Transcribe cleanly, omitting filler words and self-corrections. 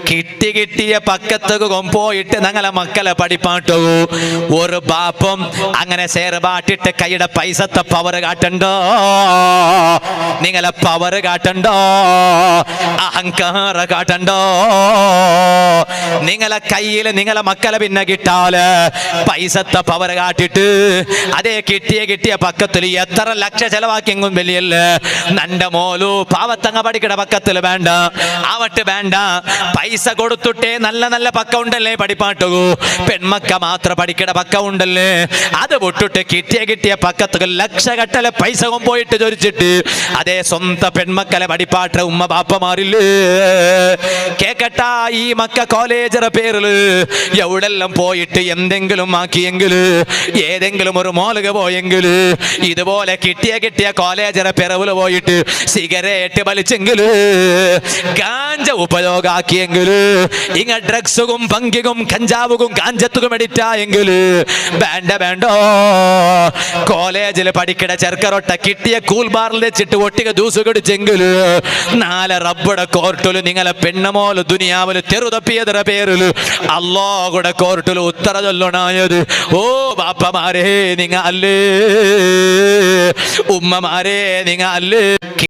കിട്ടിയ പക്കത്തൊക്കെ പോയിട്ട് ഞങ്ങളെ മക്കളെ പഠിപ്പാട്ടു. ഒരു ബാപ്പം അങ്ങനെ സേർപാട്ടിട്ട് കൈയുടെ പൈസത്തെ പവർ കാട്ടണ്ടോ, നിങ്ങളെ പവർ കാട്ടണ്ടോ, അഹങ്കാര കാട്ടണ്ടോ. നിങ്ങളെ കയ്യിൽ നിങ്ങളെ മക്കളെ പിന്നെ കിട്ടാല് പൈസത്തെ പവർ കാട്ടിട്ട് അതേ കിട്ടിയ പക്കത്തിൽ എത്ര ലക്ഷം ചെലവാക്കിയെങ്കും വലിയല്ല. നന്റെ മോലു പാവത്തങ്ങ പഠിക്കണ പക്കത്തിൽ വേണ്ട, ആവട്ട് വേണ്ട. പൈസ കൊടുത്തിട്ടേ നല്ല നല്ല പക്ക ഉണ്ടല്ലേ പഠിപ്പാട്ടു. പെൺമക്ക മാത്രം പഠിക്കണ പക്ക ഉണ്ടല്ലേ, അത് വിട്ടിട്ട് കിട്ടിയ പക്കത്ത് ലക്ഷകട്ടലെ പൈസ പോയിട്ട് ചോദിച്ചിട്ട് അതേ സ്വന്തം പെൺമക്കളെ പഠിപ്പാട്ട ഉമ്മ ബാപ്പമാരില്ലേ. കേക്കട്ടാ, ഈ മക്ക കോളേജറ പേരില് എവിടെല്ലാം പോയിട്ട് എന്തെങ്കിലും ആക്കിയെങ്കില്, ഏതെങ്കിലും ഒരു മോളുക പോയെങ്കില്, ഇതുപോലെ കിട്ടിയ കോളേജറ പിറവില് പോയിട്ട് സിഗരറ്റ് വലിച്ചെങ്കില്, ഗാഞ്ച ഉപയോഗാക്കിയെങ്കില്, ഇങ്ങ ഡ്രഗ്സും പങ്കികും കഞ്ചാവുകും ഗാഞ്ചത്തുകും എഡിറ്റായെങ്കില് വേണ്ടോ. കോളേജിൽ പഠിക്കണ ചെറുക്കറൊട്ട കിട്ടിയ കൂൾ ബാറിൽ വെച്ചിട്ട് ഒട്ടിക ദൂസ് കടിച്ചെങ്കില് നാളെ റബ്ബടെ കോർട്ടില് നിങ്ങളെ പെണ്ണമോല് ദുനിയാവില് തെറുതപ്പിയതറ പേരില് അല്ലാഹുടെ കോർട്ടില് ഉത്തര ചൊല്ലണായത്. ഓ ബാപ്പമാരെ നിങ്ങ അല്ലേ, ഉമ്മമാരെ നിങ്ങ അല്ലേ.